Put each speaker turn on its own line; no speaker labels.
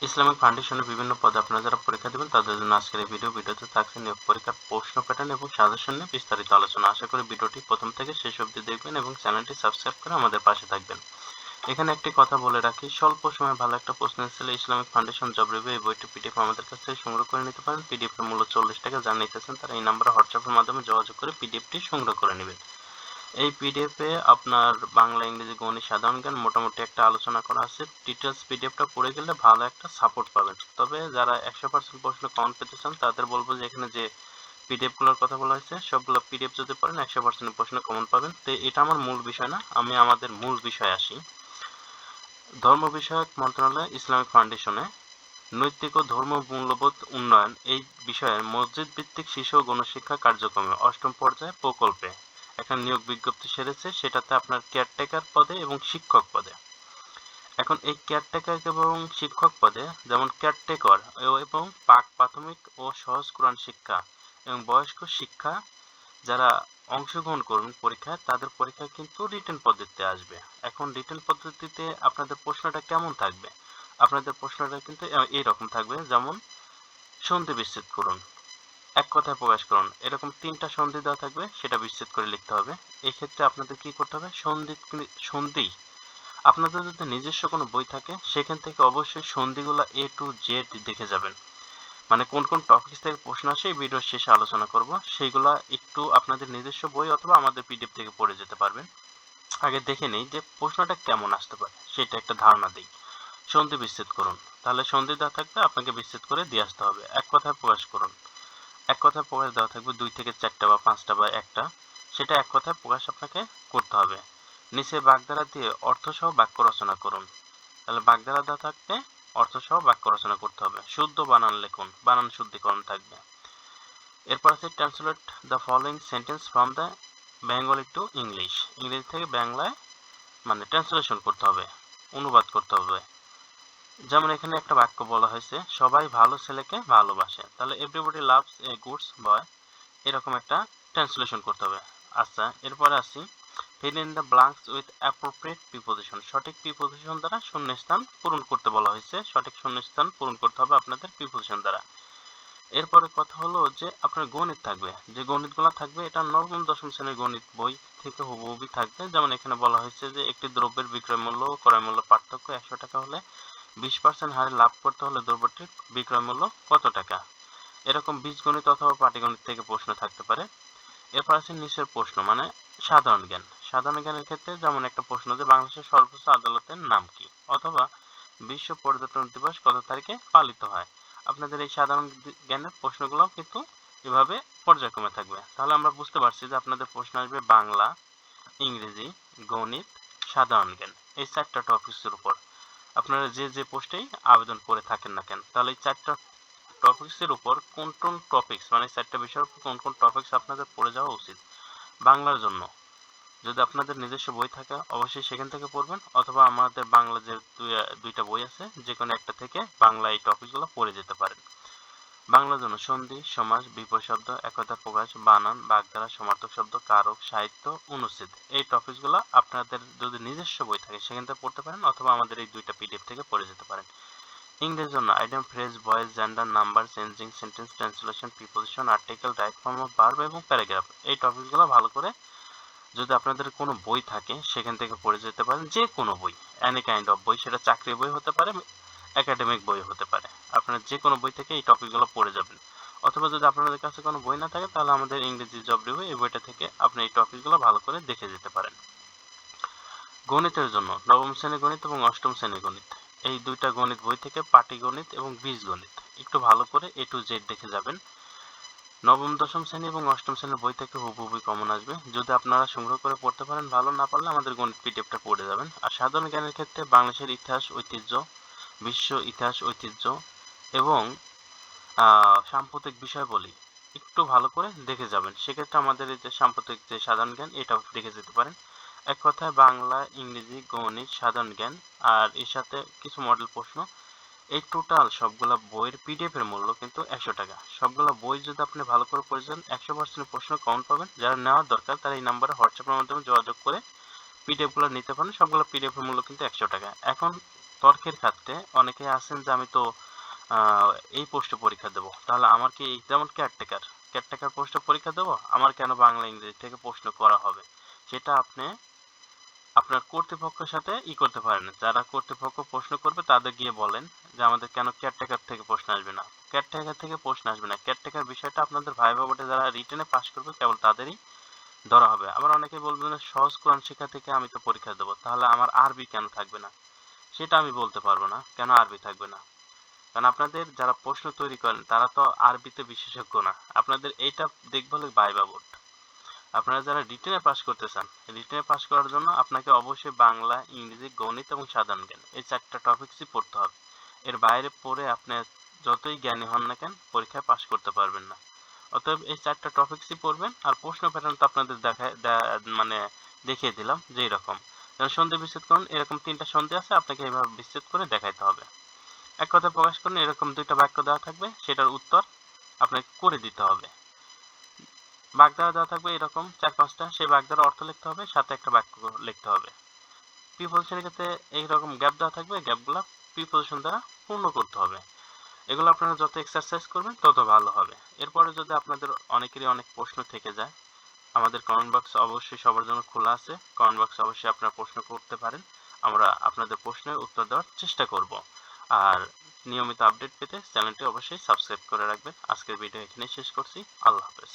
Islamic ফাউন্ডেশনের বিভিন্ন পদে আপনারা যারা পরীক্ষা দেবেন তাদের জন্য আজকের এই ভিডিওতে থাকছে নিয়োগ পরীক্ষার প্রশ্ন প্যাটার্ন এবং সাজেশন নিয়ে বিস্তারিত আলোচনা। আশা করি ভিডিওটি প্রথম থেকে শেষ অবধি দেখবেন এবং চ্যানেলটি সাবস্ক্রাইব করে আমাদের পাশে থাকবেন। এখানে একটি কথা বলে রাখি, স্বল্প সময়ে ভালো একটা প্রশ্ন এসেছিল ইসলামিক ফাউন্ডেশন জব রিভিউ এই বইটি পিডিএফ আমাদের কাছ থেকে সংগ্রহ করে নিতে পারেন। পিডিএফ এর মূল্য 40 টাকা। যারা নিতেছেন তারা এই নাম্বারে হোয়াটসঅ্যাপের মাধ্যমে যোগাযোগ করে পিডিএফটি সংগ্রহ করে নেবেন। এই পিডিএফে আপনার বাংলা, ইংরেজি, গণিত, সাধারণ জ্ঞান মোটামুটি একটা আলোচনা করা আছে। ডিটেলস পিডিএফটা পড়ে গেলে ভালো একটা সাপোর্ট পাবেন। তবে যারা 100% প্রশ্ন কমন পেতে চান তাদের বলবো যে এখানে যে পিডিএফগুলোর কথা বলা হয়েছে সবগুলো পিডিএফ যদি পড়েন 100% প্রশ্ন কমন পাবেন। তো এটা আমার মূল বিষয় না, আমি আমাদের মূল বিষয়ে আসি। ধর্ম বিষয়ক মন্ত্রণালয় ইসলামিক ফাউন্ডেশনে নৈতিক ও ধর্ম মূল্যবোধ উন্নয়ন এই বিষয়ের মসজিদ ভিত্তিক শিশু ও গণশিক্ষা কার্যক্রমে 8ম পর্যায়ে প্রকল্পে একটা নিয়োগ বিজ্ঞপ্তি সেরেছে। সেটাতে আপনার কেয়ারটেকার পদে এবং শিক্ষক পদে। এখন এই কেয়ারটেকার এবং শিক্ষক পদে যেমন কেয়ারটেকার এবং প্রাথমিক ও সহজ কোরআন শিক্ষা এবং বয়স্ক শিক্ষা যারা অংশগ্রহণ করবেন পরীক্ষায় তাদের পরীক্ষায় কিন্তু রিটেন পদ্ধতিতে আসবে। এখন রিটেন পদ্ধতিতে আপনাদের প্রশ্নটা কেমন থাকবে? আপনাদের প্রশ্নটা কিন্তু এইরকম থাকবে, যেমন সন্ধি বিচ্ছেদ করুন, এক কথায় প্রকাশ করুন, এরকম 3টা সন্ধি দেওয়া থাকবে, সেটা বিচ্ছেদ করে লিখতে হবে। এই ক্ষেত্রে আপনাদের কি করতে হবে? সন্ধি আপনাদের যদি নিজস্ব কোনো বই থাকে সেখান থেকে অবশ্যই সন্ধিগুলো A to Z দেখে যাবেন। মানে কোন কোন টপিকস থেকে প্রশ্ন আসে এই ভিডিওর শেষে আলোচনা করব, সেইগুলা একটু আপনাদের নিজস্ব বই অথবা আমাদের পিডিএফ থেকে পড়ে যেতে পারবেন। আগে দেখে নেই যে প্রশ্নটা কেমন আসতে পারে, সেটা একটা ধারণা দিই। সন্ধি বিচ্ছেদ করুন, তাহলে সন্ধি দেওয়া থাকবে, আপনাকে বিচ্ছেদ করে দিয়ে আসতে হবে। এক কথায় প্রকাশ করুন, এক কথায় প্রকাশ দেওয়া থাকবে 2 থেকে 4টা বা 5টা বা একটা, সেটা এক কথায় প্রকাশ আপনাকে করতে হবে। নিচে বাগধারা দিয়ে অর্থসহ বাক্য রচনা করুন, তাহলে বাগধারা দেওয়া থাকবে, অর্থসহ বাক্য রচনা করতে হবে। শুদ্ধ বানান লিখুন, বানান শুদ্ধিকরণ থাকবে। এরপর আছে translate the following sentence from the Bengali to English, ইংরেজি থেকে বাংলায় মানে ট্রান্সলেশন করতে হবে, অনুবাদ করতে হবে। যেমন এখানে একটা বাক্য বলা হয়েছে, সবাই ভালো ছেলেকে ভালোবাসে, তাহলে এভরিবডি লাভস এ গুডস বয়, এরকম একটা ট্রান্সলেশন করতে হবে। আচ্ছা, এরপরে আসি fill in the blanks with appropriate preposition, সঠিক প্রিপোজিশন দ্বারা শূন্যস্থান পূরণ করতে বলা হয়েছে। সঠিক শূন্যস্থান পূরণ করতে হবে আপনাদের প্রিপোজিশন দ্বারা। এরপরে কথা হলো যে আপনার গণিত থাকবে, যে গণিতগুলো থাকবে এটা নবম দশম শ্রেণীর গণিত বই থেকে হুবহুবই থাকবে। যেমন এখানে বলা হয়েছে যে একটি দ্রব্যের বিক্রয় মূল্য ও ক্রয় মূল্য পার্থক্য 100 টাকা হলে 20% হারে লাভ করতে হলে দ্রব্যটির বিক্রয় মূল্য কত টাকা। এরকম বীজগণিত অথবা পাটিগণিত থেকে প্রশ্ন থাকতে পারে। এরপর আছে নিচের প্রশ্ন, মানে সাধারণ জ্ঞান। সাধারণ জ্ঞানের ক্ষেত্রে যেমন একটা প্রশ্ন যে বাংলাদেশের সর্বোচ্চ আদালতের নাম কি, অথবা বিশ্ব পর্যটন দিবস কত তারিখে পালিত হয়। আপনাদের এই সাধারণ জ্ঞানের প্রশ্নগুলো কিন্তু এভাবে পর্যায়ক্রমে থাকবে। তাহলে আমরা বুঝতে পারছি যে আপনাদের প্রশ্ন আসবে বাংলা, ইংরেজি, গণিত, সাধারণ জ্ঞান, এই 4টা টপিকসের উপর আপনারা যে যে পোস্টেই আবেদন করে থাকেন না কেন। তাহলে এই 4টা টপিকসের উপর কোন কোন টপিকস, মানে 4টা বিষয়ের উপর কোন কোন টপিকস আপনাদের পড়ে যাওয়া উচিত। বাংলার জন্য যদি আপনাদের নিজস্ব বই থাকে অবশ্যই সেখান থেকে পড়বেন, অথবা আমাদের বাংলা যে দুইটা বই আছে যে কোনো একটা থেকে বাংলা এই টপিকগুলো পড়ে যেতে পারেন। বাংলার জন্য সন্ধি, সমাস, বিপরীত শব্দ, একতা প্রকাশ, বানান, বাগধারা, সমার্থক শব্দ, কারক, সাহিত্য, অনুচ্ছেদ, এই টপিকসগুলো আপনাদের যদি নিজস্ব বই থাকে সেখান থেকে পড়তে পারেন, অথবা আমাদের এই দুইটা পিডিএফ থেকে পড়ে যেতে পারেন। ইংরেজির জন্য item, phrase, voice, gender, number, changing, sentence, translation, preposition, article, right form of verb এবং প্যারাগ্রাফ, এই টপিকসগুলো ভালো করে যদি আপনাদের কোনো বই থাকে সেখান থেকে পড়ে যেতে পারেন। যে কোনো বই, এনি কাইন্ড অফ বই, সেটা চাকরি বই হতে পারে, একাডেমিক বই হতে পারে, আপনারা যে কোনো বই থেকে এই টপিকগুলো পড়ে যাবেন। অথবা যদি আপনাদের কাছে কোনো বই না থাকে তাহলে আমাদের ইংরেজি জব রিভিউ এই বইটা থেকে আপনি এই টপিকগুলো ভালো করে দেখে যেতে পারেন। গণিতের জন্য নবম শ্রেণীর গণিত এবং অষ্টম শ্রেণীর গণিত, এই দুইটা গণিত বই থেকে পাটিগণিত এবং বীজগণিত একটু ভালো করে A to Z দেখে যাবেন। নবম দশম শ্রেণী এবং অষ্টম শ্রেণীর বই থেকে হুবহুবই কমন আসবে। যদি আপনারা সংগ্রহ করে পড়তে পারেন ভালো, না পারলে আমাদের গণিত পিডিএফটা পড়ে যাবেন। আর সাধারণ জ্ঞানের ক্ষেত্রে বাংলাদেশের ইতিহাস ঐতিহ্য, বিশ্ব ইতিহাস ঐতিহ্য এবং সাম্প্রতিক বিষয়াবলী একটু ভালো করে দেখে যাবেন। সেক্ষেত্রে আমাদের এই যে সাম্প্রতিক যে সাধারণ জ্ঞান এটাও দেখে যেতে পারেন। এক কথায় বাংলা, ইংরেজি, গণিত, সাধারণ জ্ঞান আর এর সাথে কিছু মডেল প্রশ্ন, এই টোটাল সবগুলা বইয়ের পিডিএফ এর মূল্য কিন্তু 100 টাকা। সবগুলা বই যদি আপনি ভালো করে পড়ে যান 100% প্রশ্ন কমন পাবেন। যারা নেওয়ার দরকার তারা এই নাম্বারে হোয়াটসঅ্যাপের মাধ্যমে যোগাযোগ করে পিডিএফ গুলো নিতে পারেন। সবগুলো পিডিএফ এর মূল্য কিন্তু 100 টাকা। এখন তর্কের ক্ষেত্রে অনেকে আছেন যে আমি তো এই পোস্টে পরীক্ষা দেব, তাহলে আমার কি যেমন কেয়ারটেকার পোস্টে পরীক্ষা দেব, আমার কেন বাংলা ইংরেজি থেকে প্রশ্ন করা হবে? সেটা আপনি আপনার কর্তৃপক্ষের সাথে করতে পারেন। যারা কর্তৃপক্ষ প্রশ্ন করবে তাদের গিয়ে বলেন যে আমাদের কেন কেয়ারটেকার থেকে প্রশ্ন আসবে না। কেয়ারটেকার থেকে প্রশ্ন আসবে না, কেয়ারটেকার বিষয়টা আপনাদের ভাইভা বোর্ডে যারা রিটেনে পাস করবে কেবল তাদেরই ধরা হবে। আবার অনেকে বলবেন যে সহজ কোরআন শিক্ষা থেকে আমি তো পরীক্ষা দেবো, তাহলে আমার আরবি কেন থাকবে না? সেটা আমি বলতে পারবো না কেন আরবি থাকবে না। কারণ আপনাদের যারা প্রশ্ন তৈরি করেন তারা তো আরবিতে বিশেষজ্ঞ না। আপনাদের এইটা দেখবে হলো ভাইভা বোর্ড। আপনারা যারা রিটেনে পাস করতে চান, রিটেনে পাস করার জন্য আপনাকে অবশ্যই বাংলা, ইংরেজি, গণিত এবং সাধারণ জ্ঞান এই 4টা টপিকসই পড়তে হবে। এর বাইরে পড়ে আপনি যতই জ্ঞানী হন না কেন পরীক্ষায় পাস করতে পারবেন না। অতএব এই 4টা টপিকসই পড়বেন। আর প্রশ্ন প্যাটার্ন তো আপনাদের মানে দেখিয়ে দিলাম যে এরকম। যেমন সন্ধি বিচ্ছেদ করুন, এরকম 3টা সন্ধি আছে, আপনাকে এইভাবে বিচ্ছেদ করে দেখাইতে হবে। এক কথায় প্রকাশ করুন, এরকম 2টা বাক্য দেওয়া থাকবে, সেটার উত্তর আপনাকে করে দিতে হবে। বাগধারা দেওয়া থাকবে এরকম 4-5টা, সেই বাগধারার অর্থ লিখতে হবে, সাথে একটা বাক্য লিখতে হবে। প্রিপোজিশনের ক্ষেত্রে এইরকম গ্যাপ দেওয়া থাকবে, গ্যাপগুলো প্রিপোজিশন দ্বারা পূর্ণ করতে হবে। এগুলো আপনারা যত এক্সারসাইজ করবেন তত ভালো হবে। এরপরে যদি আপনাদের অনেকেরই অনেক প্রশ্ন থেকে যায়, আমাদের কমেন্ট বক্স অবশ্যই সবার জন্য খোলা আছে। কমেন্ট বক্সে অবশ্যই আপনারা প্রশ্ন করতে পারেন, আমরা আপনাদের প্রশ্নের উত্তর দেওয়ার চেষ্টা করব। আর নিয়মিত আপডেট পেতে চ্যানেলটি অবশ্যই সাবস্ক্রাইব করে রাখবেন। আজকের ভিডিও এখানেই শেষ করছি। আল্লাহ হাফেজ।